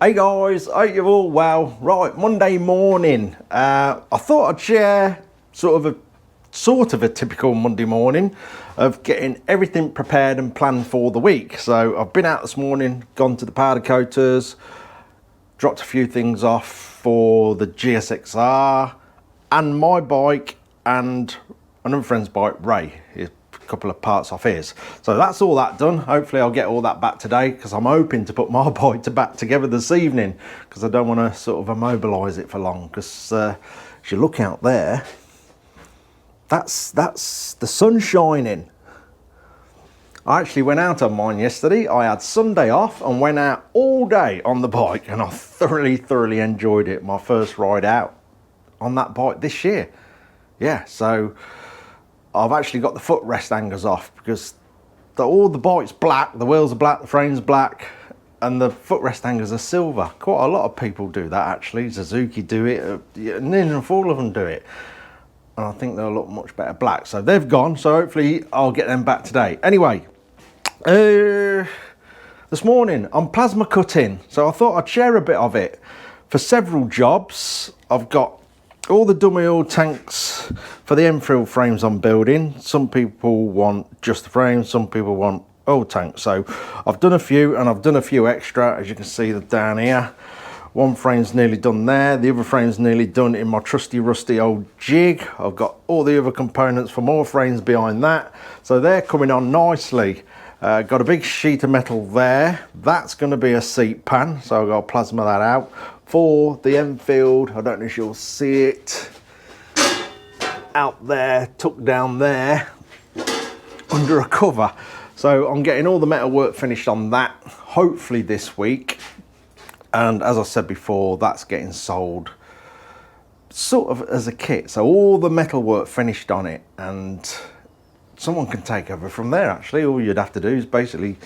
Hey guys, hope you're all well. Right, Monday morning. I thought I'd share sort of a typical Monday morning of getting everything prepared and planned for the week. So I've been out this morning, gone to the powder coaters, dropped a few things off for the GSXR and my bike and another friend's bike, Ray. A couple of parts off his. So that's all that done. Hopefully I'll get all that back today, because I'm hoping to put my bike back together this evening, because I don't want to sort of immobilize it for long. Because if you look out there, that's the sun shining. I actually went out on mine yesterday. I had Sunday off and went out all day on the bike, and I thoroughly enjoyed it. My first ride out on that bike this year. Yeah, so I've actually got the footrest hangers off, because all the bike's black, the wheels are black, the frame's black, and the footrest hangers are silver. Quite a lot of people do that actually. Suzuki do it, nearly enough all of them do it. And I think they'll look much better black. So they've gone, so hopefully I'll get them back today. Anyway, this morning I'm plasma cutting, so I thought I'd share a bit of it. For several jobs, I've got all the dummy oil tanks for the Enfield frames I'm building. Some people want just the frame, some people want oil tanks. So I've done a few, and I've done a few extra, as you can see down here. One frame's nearly done there, the other frame's nearly done in my trusty rusty old jig. I've got all the other components for more frames behind that, so they're coming on nicely. Got a big sheet of metal there. That's going to be a seat pan, so I've got to plasma that out for the Enfield. I don't know if you'll see it out there, tucked down there under a cover. So I'm getting all the metal work finished on that, hopefully this week. And as I said before, that's getting sold sort of as a kit. So all the metal work finished on it, and someone can take over from there actually. All you'd have to do is basically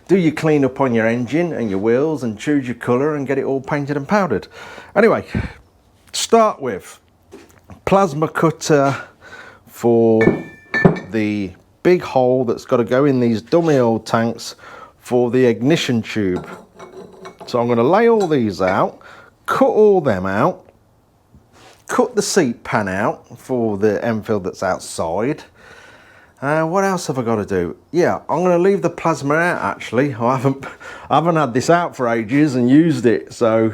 do your clean up on your engine and your wheels and choose your colour and get it all painted and powdered. Anyway, start with plasma cutter for the big hole that's got to go in these dummy oil tanks for the ignition tube. So I'm going to lay all these out, cut all them out, cut the seat pan out for the Enfield that's outside. What else have I got to do? Yeah, I'm going to leave the plasma out actually. I haven't had this out for ages and used it, so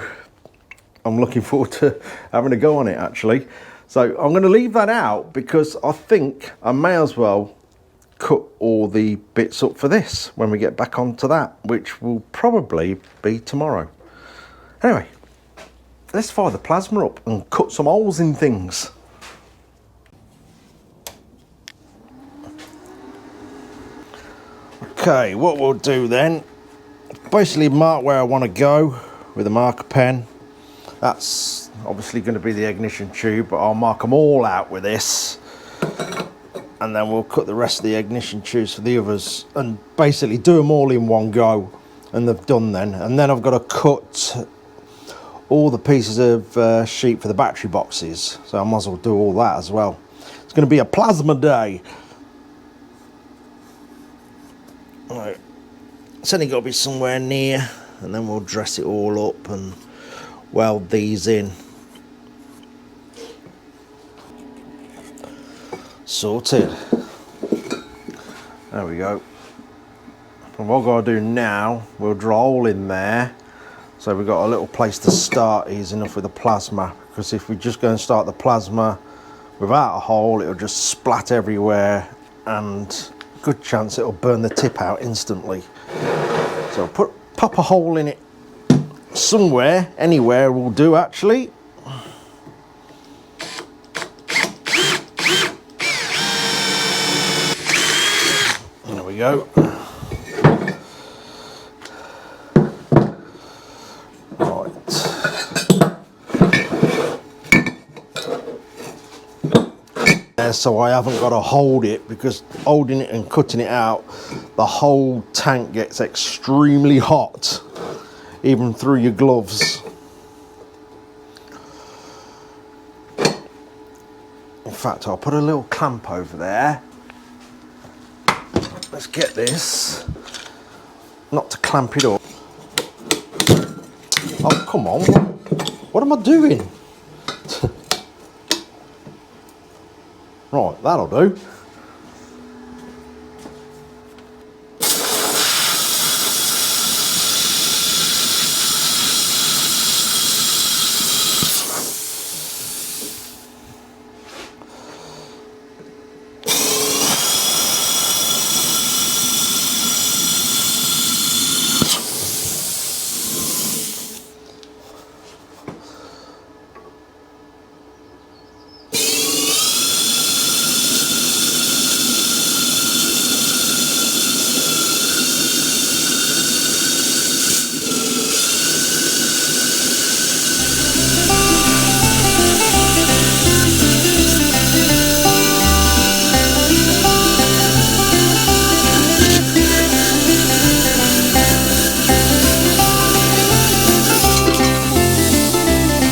I'm looking forward to having a go on it actually. So I'm going to leave that out, because I think I may as well cut all the bits up for this when we get back onto that, which will probably be tomorrow. Anyway, let's fire the plasma up and cut some holes in things. Okay, what we'll do then, basically mark where I want to go with a marker pen. That's obviously going to be the ignition tube, but I'll mark them all out with this, and then we'll cut the rest of the ignition tubes for the others, and basically do them all in one go, and they've done then. And then I've got to cut all the pieces of sheet for the battery boxes, so I might as well do all that as well. It's going to be a plasma day. Right. It's only got to be somewhere near, and then we'll dress it all up and weld these in. Sorted. There we go. And what I've got to do now, we'll draw a hole in there, so we've got a little place to start easy enough with the plasma, because if we just go and start the plasma without a hole, it'll just splat everywhere, and good chance it'll burn the tip out instantly. So pop a hole in it somewhere, anywhere will do actually. There we go. So I haven't got to hold it, because holding it and cutting it out, the whole tank gets extremely hot, even through your gloves. In fact, I'll put a little clamp over there. Let's get this, not to clamp it up. I'll come on, what am I doing? Right, that'll do.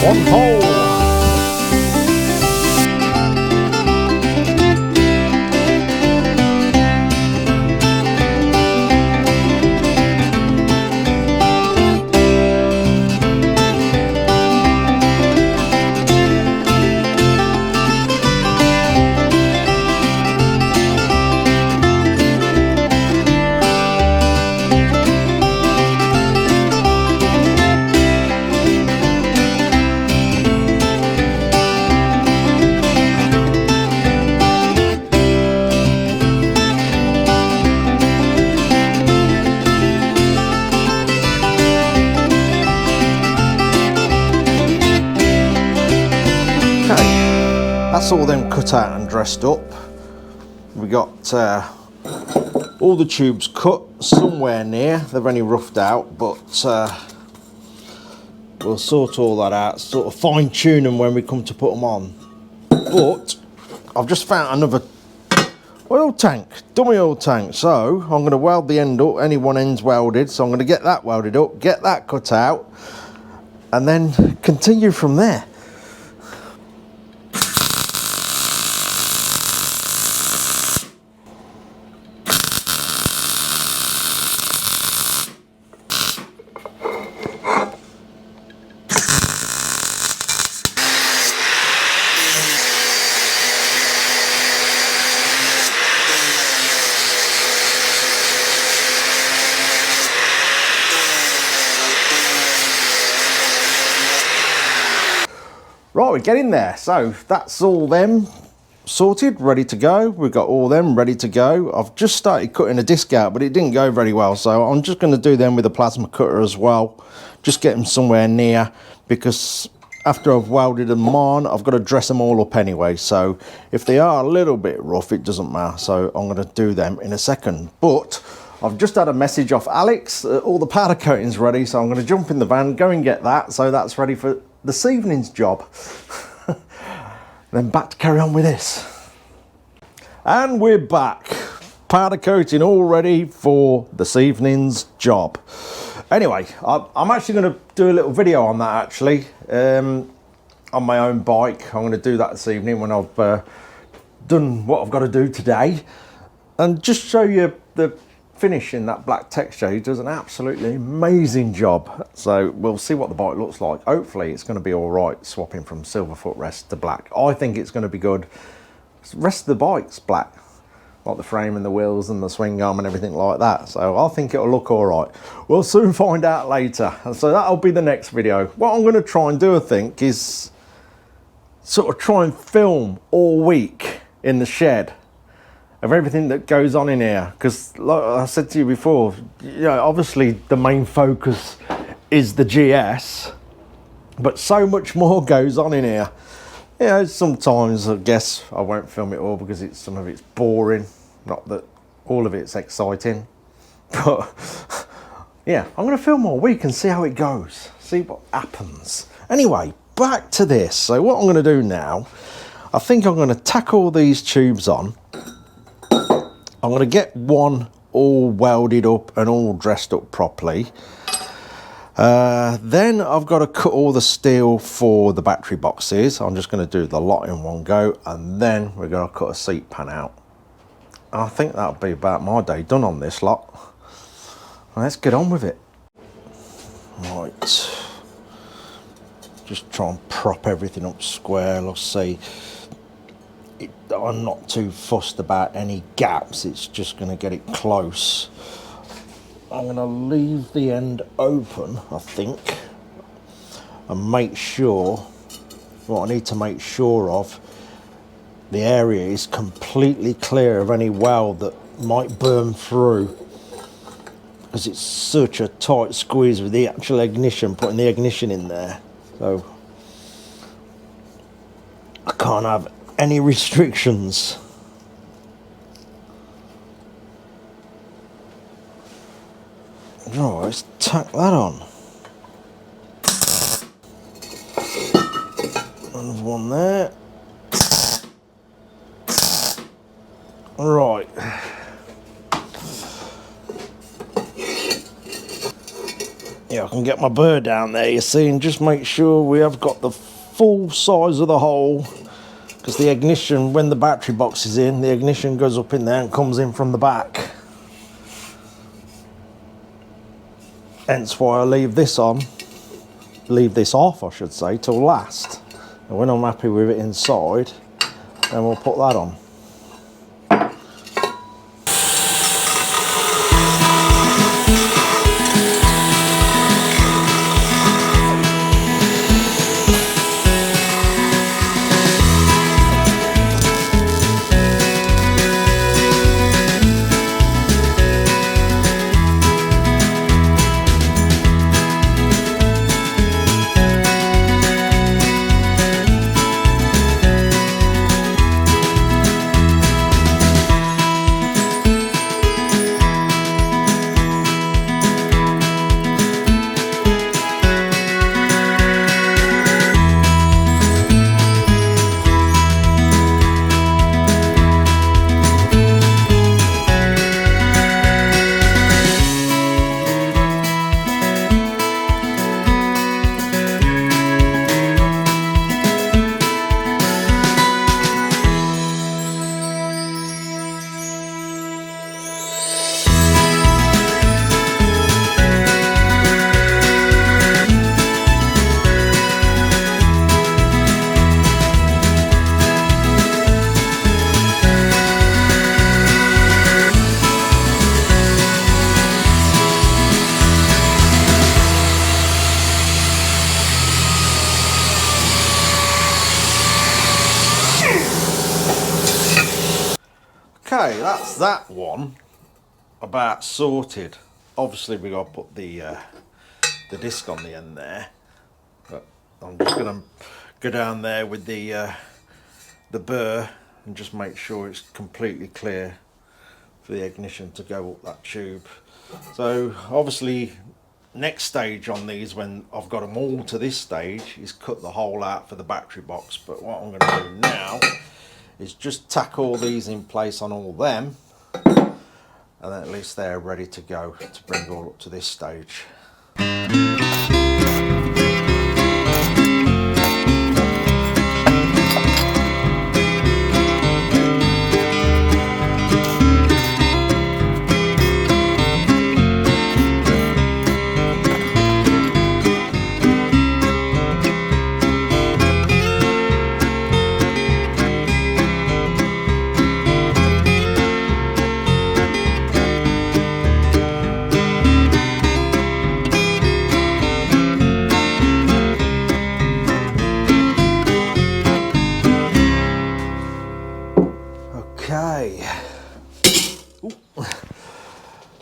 One hole. That's all them cut out and dressed up. We got all the tubes cut somewhere near. They've only roughed out, but we'll sort all that out, sort of fine tune them when we come to put them on. But I've just found another oil tank, dummy oil tank. So I'm going to weld the end up, any one end's welded. So I'm going to get that welded up, get that cut out, and then continue from there. Right, we're getting there. So that's all them sorted, ready to go. We've got all them ready to go. I've just started cutting a disc out, but it didn't go very well. So I'm just going to do them with a plasma cutter as well. Just get them somewhere near, because after I've welded them on, I've got to dress them all up anyway. So if they are a little bit rough, it doesn't matter. So I'm going to do them in a second. But I've just had a message off Alex. All the powder coating's ready. So I'm going to jump in the van, go and get that. So that's ready for this evening's job. Then back to carry on with this. And we're back. Powder coating all ready for this evening's job. Anyway, I'm actually going to do a little video on that actually, on my own bike. I'm going to do that this evening when I've done what I've got to do today, and just show you the finish in that black texture. He does an absolutely amazing job. So we'll see what the bike looks like. Hopefully it's going to be all right swapping from silver footrest to black. I think it's going to be good. The rest of the bike's black, like the frame and the wheels and the swing arm and everything like that. So I think it'll look all right. We'll soon find out later. And so that'll be the next video. What I'm going to try and do, I think, is sort of try and film all week in the shed of everything that goes on in here, because like I said to you before, you know, obviously the main focus is the GS, but so much more goes on in here. You know, sometimes I guess I won't film it all because some of it's boring, not that all of it's exciting, but yeah, I'm going to film all week and see how it goes, see what happens. Anyway, back to this. So what I'm going to do now, I think I'm going to tack all these tubes on. I'm going to get one all welded up and all dressed up properly. Then I've got to cut all the steel for the battery boxes. I'm just going to do the lot in one go, and then we're going to cut a seat pan out. I think that'll be about my day done on this lot. Let's get on with it. Right. just try and prop everything up square. Like I say, I'm not too fussed about any gaps, it's just going to get it close. I'm going to leave the end open, I think, and make sure, what I need to make sure of, the area is completely clear of any weld that might burn through, because it's such a tight squeeze with the actual ignition, putting the ignition in there. So I can't have any restrictions. Right, let's tack that on. Another one there. Right. Yeah, I can get my burr down there, you see, and just make sure we have got the full size of the hole, because the ignition, when the battery box is in, the ignition goes up in there and comes in from the back. Hence why I leave this off, I should say, till last. And when I'm happy with it inside, then we'll put that on. Okay, that's that one about sorted. Obviously we got to put the disc on the end there, but I'm just going to go down there with the burr and just make sure it's completely clear for the ignition to go up that tube. So obviously next stage on these, when I've got them all to this stage, is cut the hole out for the battery box. But what I'm going to do now is just tack all these in place on all them, and then at least they're ready to go to bring all up to this stage. Okay,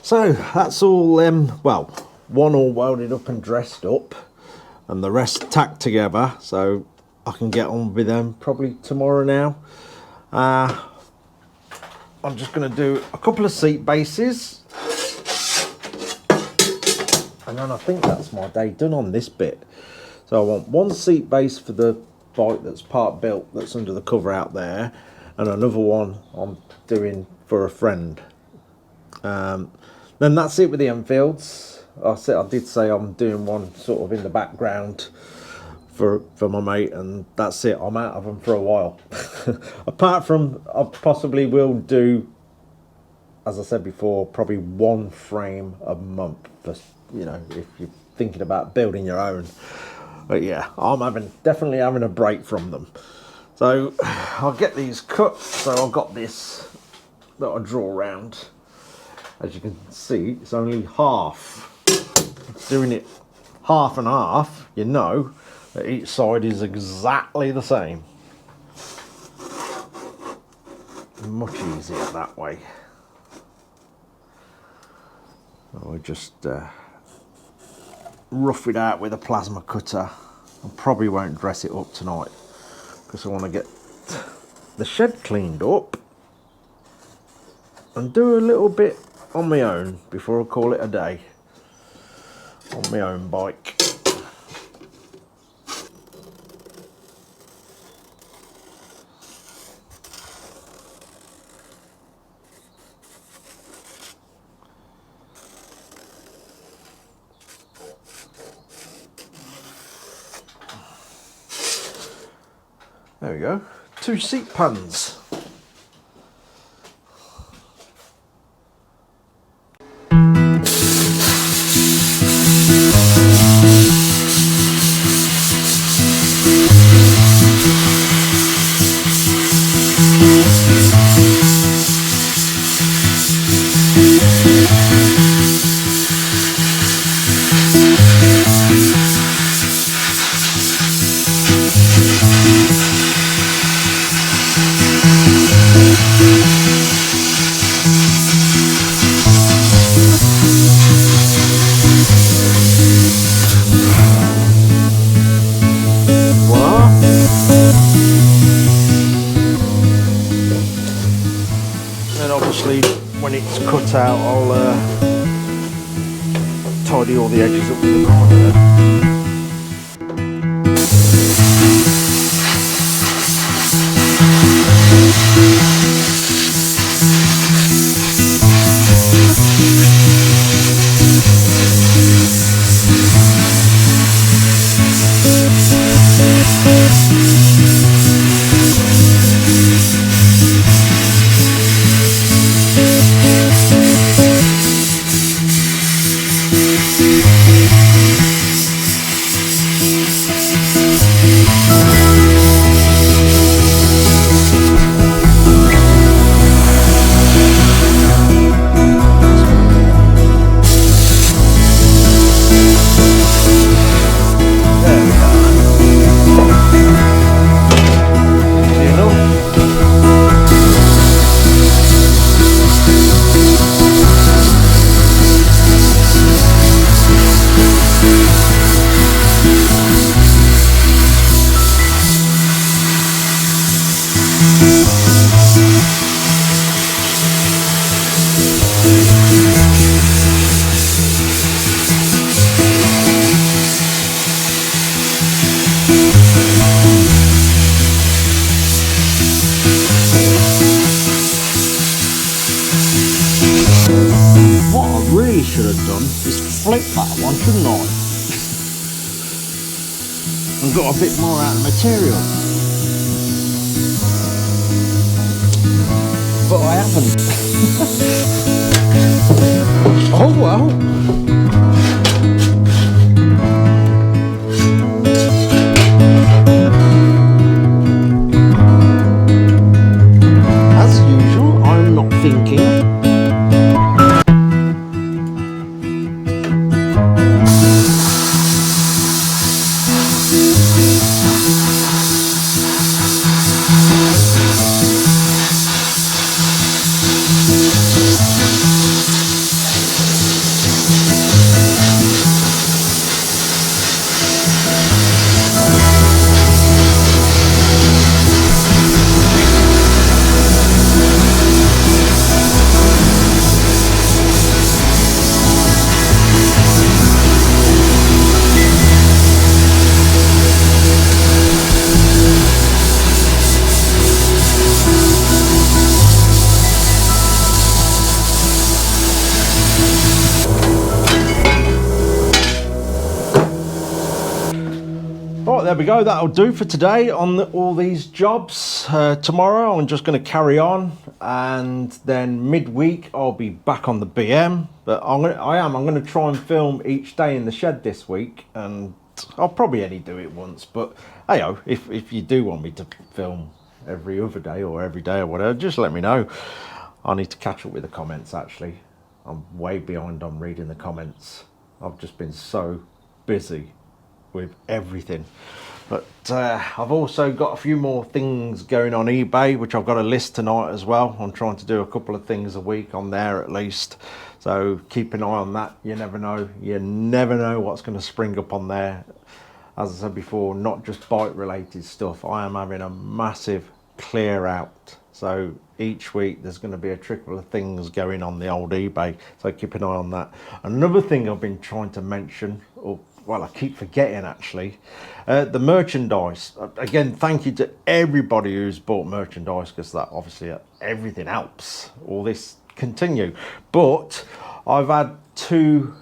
so that's all well, one all welded up and dressed up, and the rest tacked together, so I can get on with them probably tomorrow now. I'm just going to do a couple of seat bases, and then I think that's my day done on this bit. So I want one seat base for the bike that's part built, that's under the cover out there, and another one I'm doing for a friend. Then that's it with the Enfields. I did say I'm doing one sort of in the background for my mate, and that's it. I'm out of them for a while. Apart from, I possibly will do, as I said before, probably one frame a month, for, you know, if you're thinking about building your own. But yeah, I'm definitely having a break from them. So I'll get these cut. So I've got this that I draw around. As you can see, it's only half. Doing it half and half, you know that each side is exactly the same. Much easier that way. I'll just rough it out with a plasma cutter. I probably won't dress it up tonight because I want to get the shed cleaned up and do a little bit on my own before I call it a day on my own bike. There we go, 2 seat pans. When it's cut out, I'll tidy all the edges up with the grinder. Should have done is flip that one, shouldn't I? And got a bit more out of the material. But I haven't. Oh well. As usual, I'm not thinking. Right, there we go, that'll do for today on all these jobs. Tomorrow I'm just going to carry on, and then midweek I'll be back on the BM. But I'm going to try and film each day in the shed this week and I'll probably only do it once, but hey, if you do want me to film every other day or every day or whatever, just let me know. I need to catch up with the comments actually. I'm way behind on reading the comments. I've just been so busy with everything. But I've also got a few more things going on eBay, which I've got a list tonight as well. I'm trying to do a couple of things a week on there at least. So keep an eye on that. You never know. You never know what's going to spring up on there. As I said before, not just bike related stuff. I am having a massive clear out. So each week there's going to be a trickle of things going on the old eBay. So keep an eye on that. Another thing I've been trying to mention, or well, I keep forgetting actually, the merchandise. Again, thank you to everybody who's bought merchandise, because that obviously everything helps all this continue. But I've had 2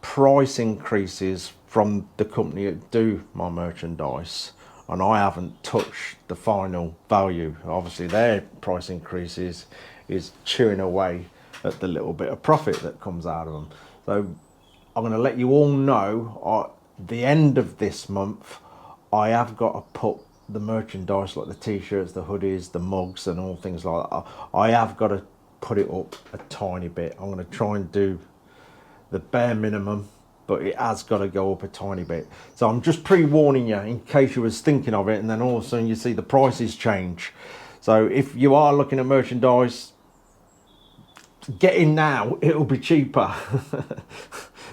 price increases from the company that do my merchandise, and I haven't touched the final value. Obviously their price increases is chewing away at the little bit of profit that comes out of them. So I'm going to let you all know at the end of this month, I have got to put the merchandise like the t-shirts, the hoodies, the mugs and all things like that. I have got to put it up a tiny bit. I'm going to try and do the bare minimum, but it has got to go up a tiny bit. So I'm just pre-warning you in case you was thinking of it and then all of a sudden you see the prices change. So if you are looking at merchandise, get in now, it'll be cheaper.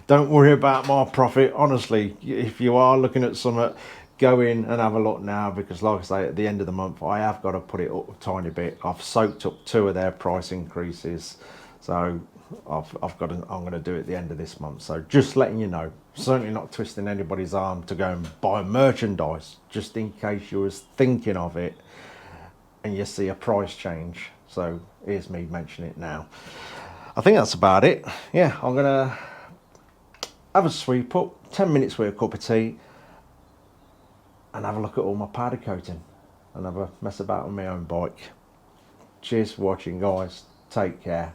Don't worry about my profit. Honestly, if you are looking at something, go in and have a look now, because like I say, at the end of the month, I have got to put it up a tiny bit. I've soaked up 2 of their price increases. So I'm going to do it at the end of this month. So just letting you know, certainly not twisting anybody's arm to go and buy merchandise, just in case you was thinking of it and you see a price change. So here's me mentioning it now. I think that's about it. Yeah, I'm going to have a sweep up, 10 minutes with a cup of tea, and have a look at all my powder coating and have a mess about on my own bike. Cheers for watching, guys. Take care.